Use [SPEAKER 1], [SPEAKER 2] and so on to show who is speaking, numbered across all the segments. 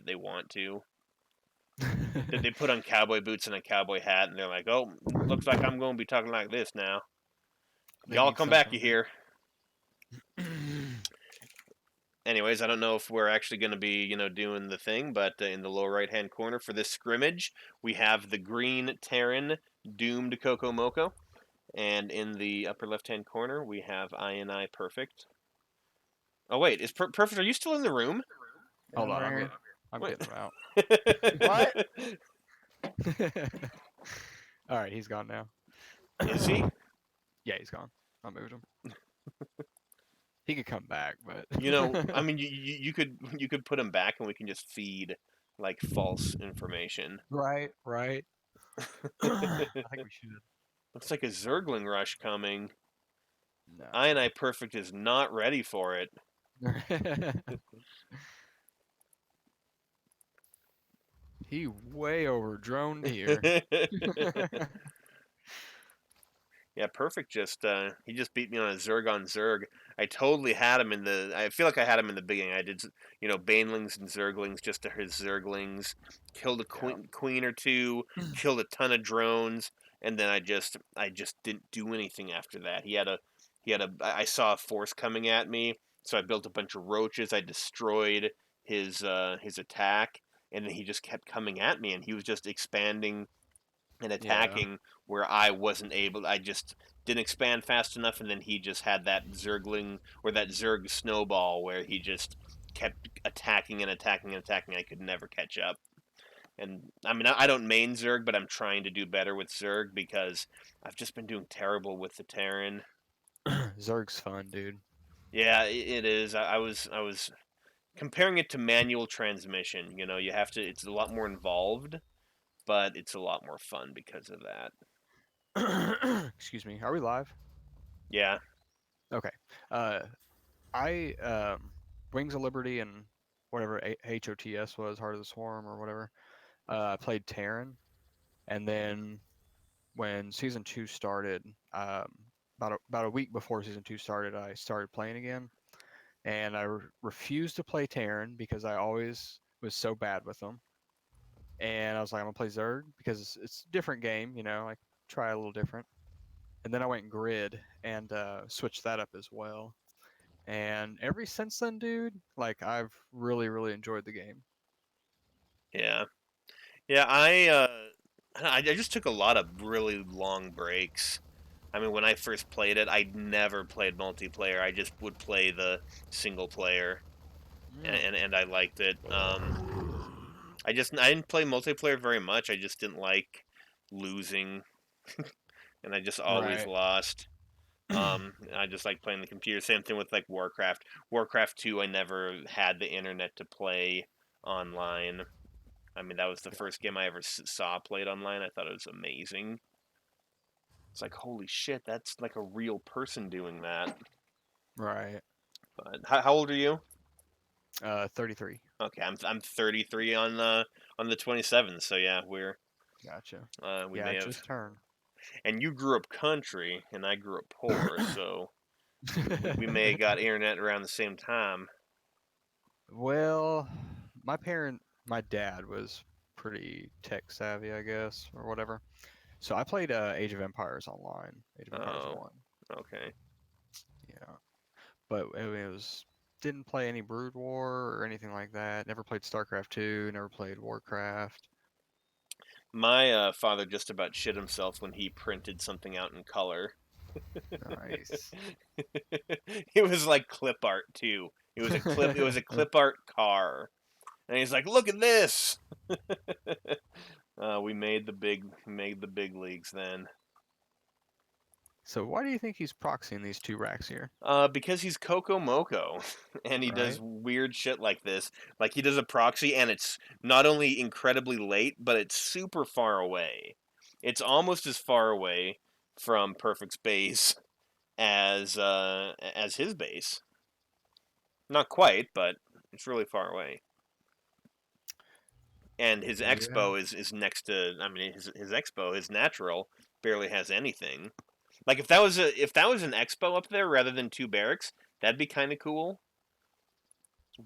[SPEAKER 1] they want to. They put on cowboy boots and a cowboy hat, and they're like, "Oh, looks like I'm going to be talking like this now.
[SPEAKER 2] They
[SPEAKER 1] Y'all
[SPEAKER 2] need
[SPEAKER 1] come back, you
[SPEAKER 2] something.
[SPEAKER 1] hear?" Anyways, I don't know if we're actually going to be, doing the thing, but in the lower right-hand corner for this scrimmage, we have the green Terran doomed CocoMoco, and in the upper left-hand corner, we have I Perfect. Oh wait, is Perfect? Are you still in the room?
[SPEAKER 3] Yeah,
[SPEAKER 2] Hold
[SPEAKER 3] I'm
[SPEAKER 2] on,
[SPEAKER 3] right here.
[SPEAKER 2] I'm
[SPEAKER 1] Wait.
[SPEAKER 2] getting them out.
[SPEAKER 3] What?
[SPEAKER 2] All right, he's gone now.
[SPEAKER 1] Is he?
[SPEAKER 2] Yeah, he's gone. I moved him. He could come back, but
[SPEAKER 1] I mean, you could put him back, and we can just feed like false information.
[SPEAKER 2] right, right. I think we should.
[SPEAKER 1] Looks like a Zergling rush coming.
[SPEAKER 2] No.
[SPEAKER 1] I Perfect is not ready for it.
[SPEAKER 2] He way over droned here.
[SPEAKER 1] Yeah, Perfect he just beat me on a Zerg on Zerg. I totally had him I feel like I had him in the beginning. I did, Banelings and Zerglings just to his Zerglings, killed a
[SPEAKER 2] Yeah.
[SPEAKER 1] queen or two, killed a ton of drones, and then I just didn't do anything after that. I saw a force coming at me, so I built a bunch of roaches. I destroyed his attack, and then he just kept coming at me, and he was just expanding and
[SPEAKER 2] Yeah.
[SPEAKER 1] attacking where I wasn't able. I just didn't expand fast enough, and then he just had that Zergling or that Zerg snowball where he just kept attacking and attacking and attacking. I could never catch up. And I mean, I don't main Zerg, but I'm trying to do better with Zerg because I've just been doing terrible with the Terran.
[SPEAKER 2] Zerg's fun, dude.
[SPEAKER 1] Yeah, it is. I was comparing it to manual transmission. You have to. It's a lot more involved, but it's a lot more fun because of that.
[SPEAKER 2] Excuse me. Are we live?
[SPEAKER 1] Yeah.
[SPEAKER 2] Okay. Uh, I Wings of Liberty and whatever HOTS was, Heart of the Swarm or whatever. I played Terran, and then when season two started, about a week before season two started, I started playing again, and I refused to play Terran because I always was so bad with them. And I was like, I'm gonna play Zerg because it's a different game, like try a little different. And then I went Grid and switched that up as well. And ever since then, dude, like I've really enjoyed the game.
[SPEAKER 1] Yeah. Yeah, I just took a lot of really long breaks. I mean, when I first played it, I never played multiplayer. I just would play the single player, and
[SPEAKER 2] Mm.
[SPEAKER 1] and, and I liked it. I didn't play multiplayer very much. I just didn't like losing, and I just always
[SPEAKER 2] Right.
[SPEAKER 1] lost. I just like playing the computer. Same thing with like Warcraft. Warcraft 2, I never had the internet to play online. I mean, that was the first game I ever saw played online. I thought it was amazing. It's like, holy shit, that's like a real person doing that.
[SPEAKER 2] Right.
[SPEAKER 1] But how old are you?
[SPEAKER 2] 33.
[SPEAKER 1] Okay, I'm 33 on the 27th. So yeah,
[SPEAKER 2] Gotcha.
[SPEAKER 1] we
[SPEAKER 2] Yeah, I
[SPEAKER 1] may have.
[SPEAKER 2] just turned.
[SPEAKER 1] And you grew up country, and I grew up poor, so we may have got internet around the same time.
[SPEAKER 2] Well, my dad was pretty tech savvy, I guess, or whatever. So I played Age of Empires online, Age of Empires
[SPEAKER 1] Oh,
[SPEAKER 2] 1.
[SPEAKER 1] okay.
[SPEAKER 2] Yeah. But it was didn't play any Brood War or anything like that. Never played StarCraft 2, never played Warcraft.
[SPEAKER 1] My father just about shit himself when he printed something out in color.
[SPEAKER 2] Nice.
[SPEAKER 1] It was like clip art too. It was a clip. It was a clip art car, and he's like, "Look at this." We made the big leagues then.
[SPEAKER 2] So why do you think he's proxying these two racks here?
[SPEAKER 1] Because he's CocoMoco, and he does
[SPEAKER 2] Right?
[SPEAKER 1] weird shit like this. Like he does a proxy, and it's not only incredibly late, but it's super far away. It's almost as far away from Perfect's base as his base. Not quite, but it's really far away. And his
[SPEAKER 2] Yeah.
[SPEAKER 1] expo is next to. I mean, his expo, his natural, barely has anything. Like if that was an expo up there rather than two barracks, that'd be kind of cool.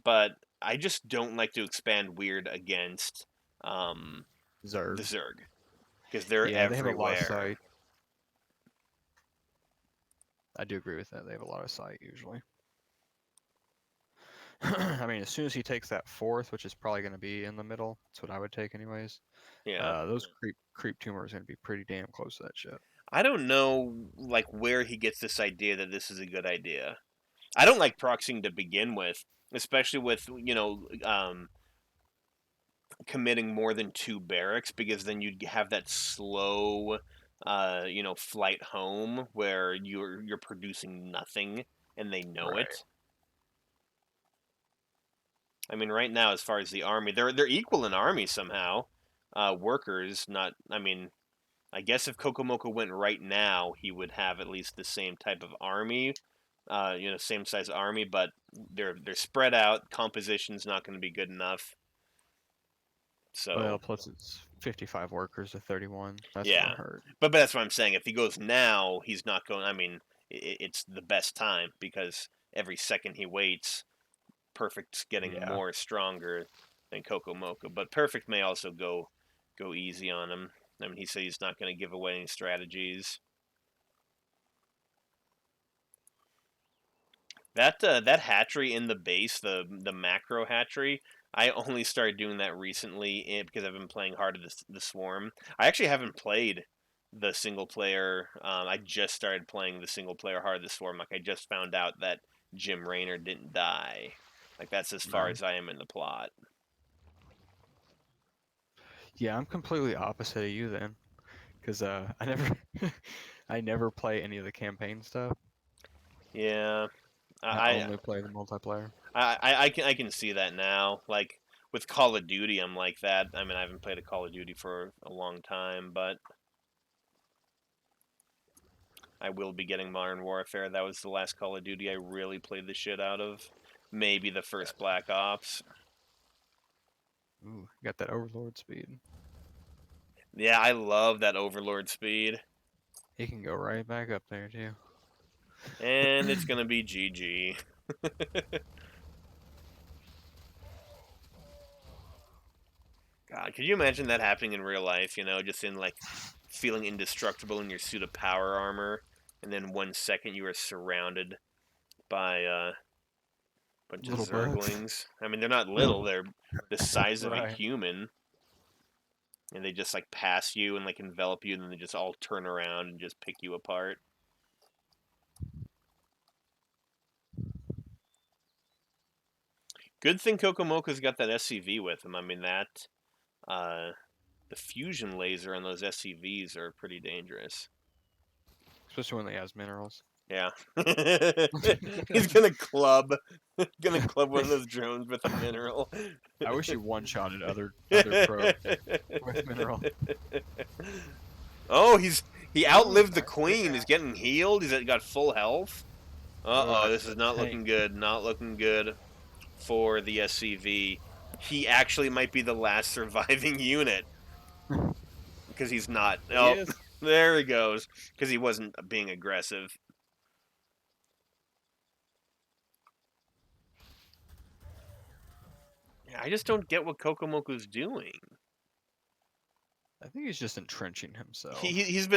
[SPEAKER 1] But I just don't like to expand weird against the
[SPEAKER 2] Zerg.
[SPEAKER 1] Zerg because they're
[SPEAKER 2] Yeah, they have a lot of
[SPEAKER 1] everywhere.
[SPEAKER 2] sight. I do agree with that. They have a lot of sight usually. I mean, as soon as he takes that fourth, which is probably going to be in the middle, that's what I would take anyways.
[SPEAKER 1] Yeah.
[SPEAKER 2] Those creep tumors are going to be pretty damn close to that shit.
[SPEAKER 1] I don't know like where he gets this idea that this is a good idea. I don't like proxying to begin with, especially with committing more than two barracks because then you'd have that slow flight home where you're producing nothing and they know
[SPEAKER 2] Right.
[SPEAKER 1] it. I mean, right now, as far as the army, they're equal in army somehow. Workers, not. I mean, I guess if CocoMoco went right now, he would have at least the same type of army, same size army, but they're spread out. Composition's not going to be good enough.
[SPEAKER 2] Well,
[SPEAKER 1] So
[SPEAKER 2] plus it's 55 workers to 31. That's
[SPEAKER 1] yeah,
[SPEAKER 2] gonna hurt.
[SPEAKER 1] but that's what I'm saying. If he goes now, he's not going. I mean, it's the best time because every second he waits, Perfect's getting
[SPEAKER 2] Yeah.
[SPEAKER 1] more stronger than CocoMoco. But Perfect may also go easy on him. I mean, he said he's not going to give away any strategies. That hatchery in the base, the macro hatchery, I only started doing that recently because I've been playing Heart of the Swarm. I actually haven't played the single player. I just started playing the single player Heart of the Swarm. Like I just found out that Jim Raynor didn't die. Like that's as far
[SPEAKER 2] No.
[SPEAKER 1] as I am in the plot.
[SPEAKER 2] Yeah, I'm completely opposite of you then, because I never, I never play any of the campaign stuff.
[SPEAKER 1] Yeah,
[SPEAKER 2] I
[SPEAKER 1] I
[SPEAKER 2] only play the multiplayer.
[SPEAKER 1] I can see that now. Like with Call of Duty, I'm like that. I mean, I haven't played a Call of Duty for a long time, but I will be getting Modern Warfare. That was the last Call of Duty I really played the shit out of. Maybe the first
[SPEAKER 2] Gotcha.
[SPEAKER 1] Black Ops.
[SPEAKER 2] Ooh, got that overlord speed.
[SPEAKER 1] Yeah, I love that Overlord speed.
[SPEAKER 2] He can go right back up there too.
[SPEAKER 1] And it's gonna be GG. God, could you imagine that happening in real life? Just in like feeling indestructible in your suit of power armor, and then 1 second you are surrounded by a bunch of
[SPEAKER 2] Little bugs.
[SPEAKER 1] Zerglings. I mean, they're not little; they're the size of a
[SPEAKER 2] Right.
[SPEAKER 1] human, and they just like pass you and like envelop you, and then they just all turn around and just pick you apart. Good thing Kokomoko's got that SCV with him. I mean that uh, the fusion laser on those SCVs are pretty dangerous.
[SPEAKER 2] Especially when they has minerals.
[SPEAKER 1] Yeah, he's gonna club one of those drones with a mineral.
[SPEAKER 2] I wish you one-shotted other probes with mineral.
[SPEAKER 1] Oh, he
[SPEAKER 2] Ooh,
[SPEAKER 1] outlived the
[SPEAKER 2] nice
[SPEAKER 1] queen. He's
[SPEAKER 2] pickaxe.
[SPEAKER 1] getting healed. He's got full health.
[SPEAKER 2] Oh,
[SPEAKER 1] Uh-oh,
[SPEAKER 2] that's
[SPEAKER 1] this is
[SPEAKER 2] the
[SPEAKER 1] not
[SPEAKER 2] tank.
[SPEAKER 1] looking good. Not looking good for the SCV. He actually might be the last surviving unit because he's not.
[SPEAKER 2] He
[SPEAKER 1] Oh,
[SPEAKER 2] is.
[SPEAKER 1] there he goes. Because he wasn't being aggressive. Yeah, I just don't get what Kokomoko's doing.
[SPEAKER 2] I think he's just entrenching
[SPEAKER 1] He
[SPEAKER 2] himself.
[SPEAKER 1] he- he's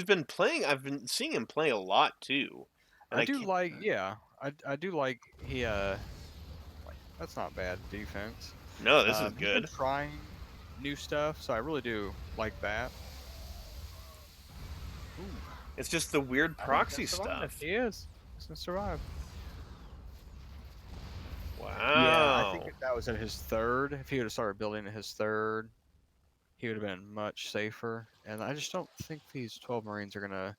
[SPEAKER 1] been playing. I've been seeing him play a lot too, and
[SPEAKER 2] I
[SPEAKER 1] I
[SPEAKER 2] do
[SPEAKER 1] can't.
[SPEAKER 2] like, yeah, I do like he like that's not bad defense.
[SPEAKER 1] No, this is
[SPEAKER 2] He's been
[SPEAKER 1] good.
[SPEAKER 2] trying new stuff, so I really do like that. Ooh,
[SPEAKER 1] It's just the weird
[SPEAKER 2] I think he's gonna
[SPEAKER 1] proxy
[SPEAKER 2] survive.
[SPEAKER 1] stuff.
[SPEAKER 2] He is. He's gonna survive. Yeah, I think
[SPEAKER 1] Wow.
[SPEAKER 2] if that was at his third, if he would have started building at his third, he would have been much safer. And I just don't think these 12 Marines are gonna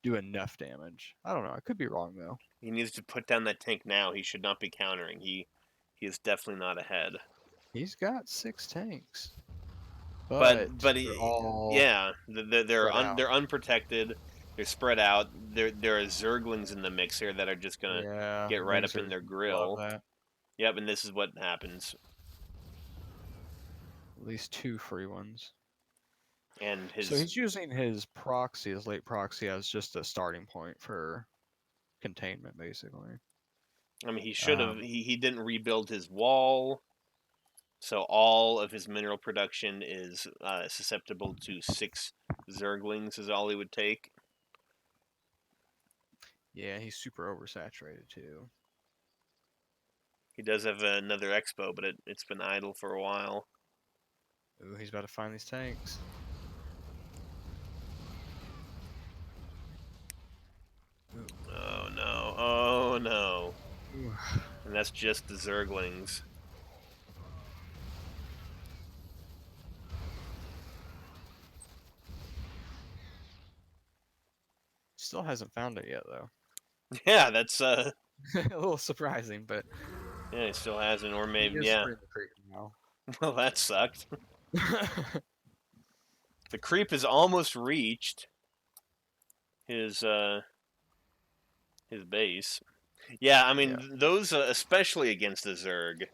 [SPEAKER 2] do enough damage. I don't know. I could be wrong though.
[SPEAKER 1] He needs to put down that tank now. He should not be countering. He is definitely not ahead.
[SPEAKER 2] He's got 6 tanks,
[SPEAKER 1] But
[SPEAKER 2] but
[SPEAKER 1] but
[SPEAKER 2] they're all
[SPEAKER 1] yeah, they're
[SPEAKER 2] spread out.
[SPEAKER 1] they're unprotected. They're spread out. There are Zerglings in the mix here that are just gonna
[SPEAKER 2] Yeah,
[SPEAKER 1] get right up in
[SPEAKER 2] Lasers
[SPEAKER 1] their
[SPEAKER 2] love
[SPEAKER 1] grill.
[SPEAKER 2] that.
[SPEAKER 1] Yep, and this is what happens.
[SPEAKER 2] At least 2 free ones.
[SPEAKER 1] And
[SPEAKER 2] So
[SPEAKER 1] his
[SPEAKER 2] he's using his proxy, his late proxy, as just a starting point for containment, basically.
[SPEAKER 1] I mean, he should have.
[SPEAKER 2] Um,
[SPEAKER 1] He didn't rebuild his wall, so all of his mineral production is susceptible to 6 zerglings. Is all he would take.
[SPEAKER 2] yeah, he's super oversaturated too.
[SPEAKER 1] He does have another expo, but it's been idle for a while.
[SPEAKER 2] Ooh, he's about to find these tanks. Ooh.
[SPEAKER 1] Oh no! Oh no!
[SPEAKER 2] Ooh.
[SPEAKER 1] And that's just the zerglings.
[SPEAKER 2] Still hasn't found it yet though.
[SPEAKER 1] Yeah, that's
[SPEAKER 2] A little surprising, but
[SPEAKER 1] yeah, he still hasn't, or
[SPEAKER 2] he
[SPEAKER 1] maybe
[SPEAKER 2] is
[SPEAKER 1] yeah.
[SPEAKER 2] spraying the creek now.
[SPEAKER 1] Well, that sucked. The creep has almost reached his his base. Yeah, I
[SPEAKER 2] Yeah.
[SPEAKER 1] mean those, especially against the Zerg,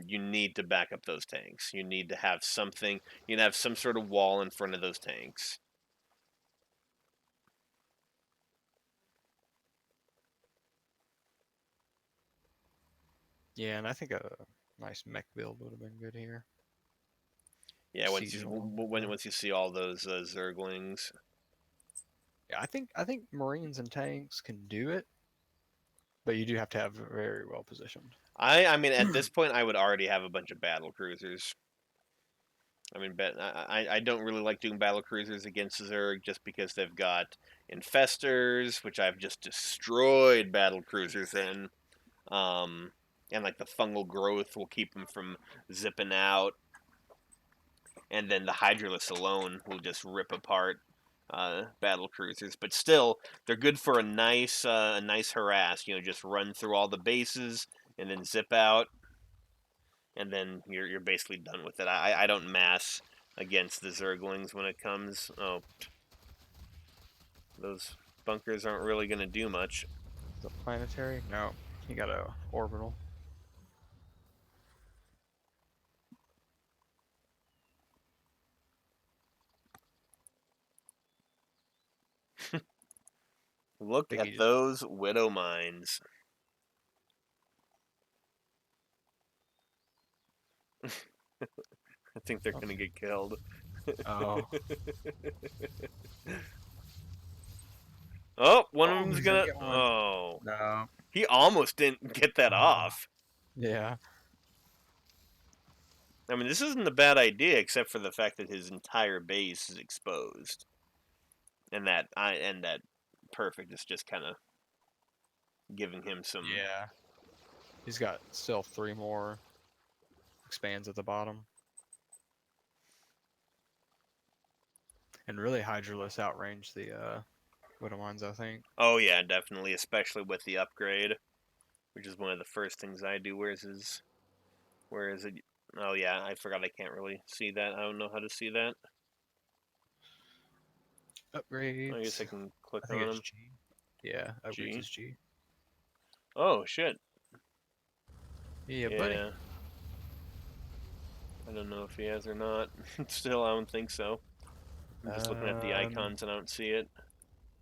[SPEAKER 1] you need to back up those tanks. You need to have something. You need to have some sort of wall in front of those tanks.
[SPEAKER 2] Yeah, and I think a nice mech build would have been good here.
[SPEAKER 1] Yeah,
[SPEAKER 2] Siege them all together.
[SPEAKER 1] once you see all those Zerglings.
[SPEAKER 2] Yeah, I think Marines and tanks can do it, but you do have to have very well positioned.
[SPEAKER 1] I mean at this point I would already have a bunch of battle cruisers. I mean, I don't really like doing battle cruisers against Zerg just because they've got infestors, which I've just destroyed battle cruisers in. Um, and like the fungal growth will keep them from zipping out, and then the Hydralisk alone will just rip apart battle cruisers. But still, they're good for a nice harass. You know, just run through all the bases and then zip out, and then you're basically done with it. I don't mass against the Zerglings when it comes. Oh, those bunkers aren't really going to do much.
[SPEAKER 2] The planetary? No, he got a orbital.
[SPEAKER 1] Look
[SPEAKER 2] Think he
[SPEAKER 1] at
[SPEAKER 2] just
[SPEAKER 1] those widow mines. I think they're going to
[SPEAKER 2] okay.
[SPEAKER 1] get killed.
[SPEAKER 2] Oh,
[SPEAKER 1] Oh, one of
[SPEAKER 2] oh,
[SPEAKER 1] them's
[SPEAKER 2] he's gonna
[SPEAKER 1] gonna.
[SPEAKER 2] get one.
[SPEAKER 1] Oh,
[SPEAKER 2] No.
[SPEAKER 1] he almost didn't get that
[SPEAKER 2] Oh,
[SPEAKER 1] off.
[SPEAKER 2] yeah,
[SPEAKER 1] I mean, this isn't a bad idea, except for the fact that his entire base is exposed, and that perfect is just kind of giving him some.
[SPEAKER 2] yeah. He's got still three more expands at the bottom, and really Hydralisk outranged the Widow Mines, I think.
[SPEAKER 1] Oh yeah, definitely, especially with the upgrade, which is one of the first things I do. Where is it? Oh yeah, I forgot I can't really see that. I don't know how to see that. I guess
[SPEAKER 2] Upgrades.
[SPEAKER 1] I can click
[SPEAKER 2] I think
[SPEAKER 1] on
[SPEAKER 2] it's
[SPEAKER 1] them.
[SPEAKER 2] G. Yeah, upgrades
[SPEAKER 1] G.
[SPEAKER 2] is G.
[SPEAKER 1] Oh shit.
[SPEAKER 2] Yeah, buddy.
[SPEAKER 1] Yeah. I don't know if he has or not. Still, I don't think so. I'm just looking at the
[SPEAKER 2] Um,
[SPEAKER 1] icons and I don't see it.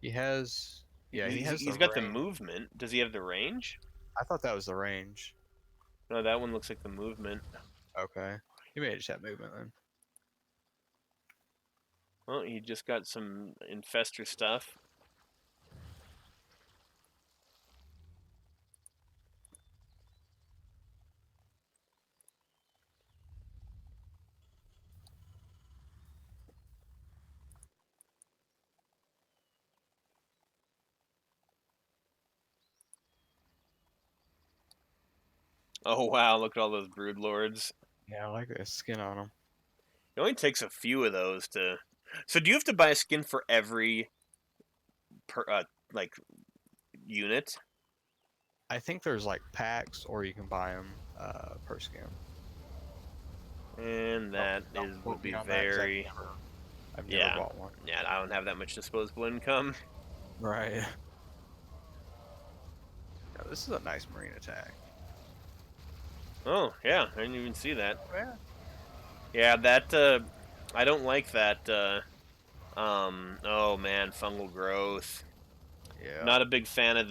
[SPEAKER 2] he has. Yeah, he has the
[SPEAKER 1] He's got the
[SPEAKER 2] range.
[SPEAKER 1] movement. Does he have the range?
[SPEAKER 2] I thought that was the range.
[SPEAKER 1] No, that one looks like the movement.
[SPEAKER 2] Okay, he may just have movement then.
[SPEAKER 1] Well, he just got some infestor stuff. Oh wow, look at all those brood lords.
[SPEAKER 2] Yeah, I like the skin on him.
[SPEAKER 1] It only takes a few of those to. So do you have to buy a skin for every like unit?
[SPEAKER 2] I think there's like packs, or you can buy them per skin.
[SPEAKER 1] And that
[SPEAKER 2] Don't
[SPEAKER 1] is would
[SPEAKER 2] quote me
[SPEAKER 1] be
[SPEAKER 2] on that because
[SPEAKER 1] very
[SPEAKER 2] I've never
[SPEAKER 1] yeah
[SPEAKER 2] bought one.
[SPEAKER 1] yeah. I don't have that much disposable income.
[SPEAKER 2] Right. Yeah, this is a nice marine attack.
[SPEAKER 1] Oh yeah, I didn't even see that.
[SPEAKER 2] Oh yeah.
[SPEAKER 1] Yeah, that I don't like that. Oh man, fungal growth.
[SPEAKER 2] Yeah.
[SPEAKER 1] Not a big fan of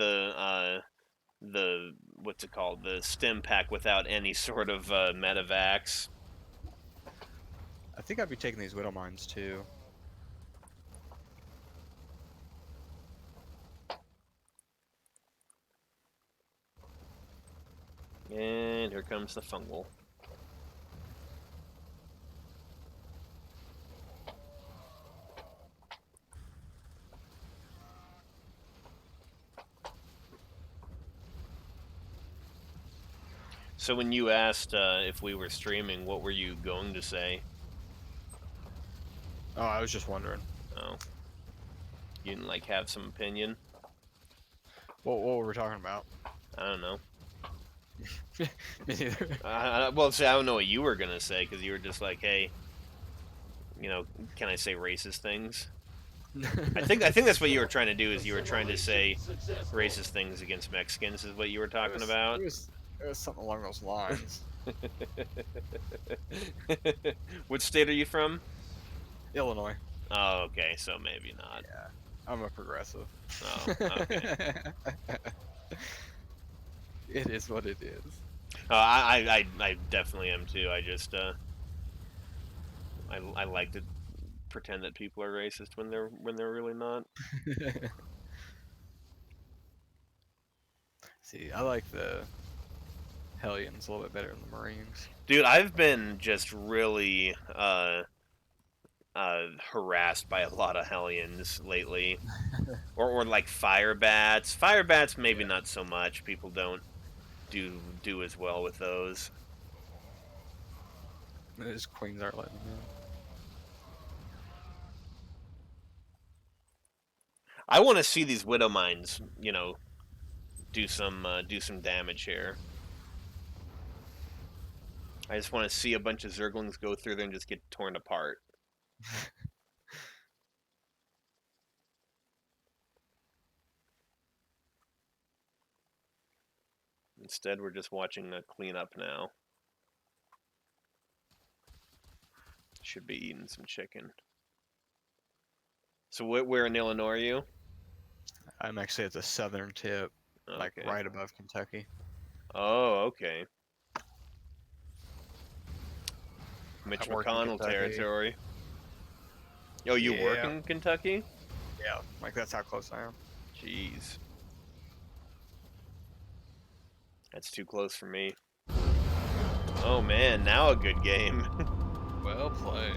[SPEAKER 1] the what's it called, the stim pack without any sort of medevacs.
[SPEAKER 2] I think I'd be taking these widow mines too.
[SPEAKER 1] And here comes the fungal. So when you asked if we were streaming, what were you going to say?
[SPEAKER 2] Oh, I was just wondering.
[SPEAKER 1] Oh, you didn't like have some opinion?
[SPEAKER 2] What were we talking about?
[SPEAKER 1] I don't know.
[SPEAKER 2] Me neither.
[SPEAKER 1] Well, see, I don't know what you were gonna say because you were just like, "Hey, can I say racist things?" I think that's what you were trying to do. Is you were trying to say racist things against Mexicans? Is what you were
[SPEAKER 2] It
[SPEAKER 1] talking
[SPEAKER 2] was
[SPEAKER 1] about?
[SPEAKER 2] it was it was something along those lines.
[SPEAKER 1] What state are you from?
[SPEAKER 2] Illinois.
[SPEAKER 1] Oh, okay, so maybe not.
[SPEAKER 2] Yeah, I'm a progressive.
[SPEAKER 1] Oh, okay.
[SPEAKER 2] It is what it is.
[SPEAKER 1] I definitely am too. I like to pretend that people are racist when they're really not.
[SPEAKER 2] See, I like the Hellions a little bit better than the Marines.
[SPEAKER 1] Dude, I've been just really harassed by a lot of Hellions lately, or like fire bats. Fire bats maybe
[SPEAKER 2] Yeah,
[SPEAKER 1] not so much. People don't do as well with those.
[SPEAKER 2] his queens aren't letting them in.
[SPEAKER 1] I want to see these widow mines, do some damage here. I just want to see a bunch of Zerglings go through there and just get torn apart. Instead, we're just watching a cleanup now. Should be eating some chicken. So where in Illinois are you?
[SPEAKER 2] I'm actually at the southern tip, like
[SPEAKER 1] Okay.
[SPEAKER 2] right above Kentucky.
[SPEAKER 1] Oh, okay.
[SPEAKER 2] I
[SPEAKER 1] Mitch
[SPEAKER 2] work in
[SPEAKER 1] McConnell
[SPEAKER 2] Kentucky.
[SPEAKER 1] territory. Oh, you work
[SPEAKER 2] Yeah,
[SPEAKER 1] in Kentucky?
[SPEAKER 2] yeah, like that's how close I am.
[SPEAKER 1] Jeez. That's too close for me. Oh man, now a good game.
[SPEAKER 2] Well played.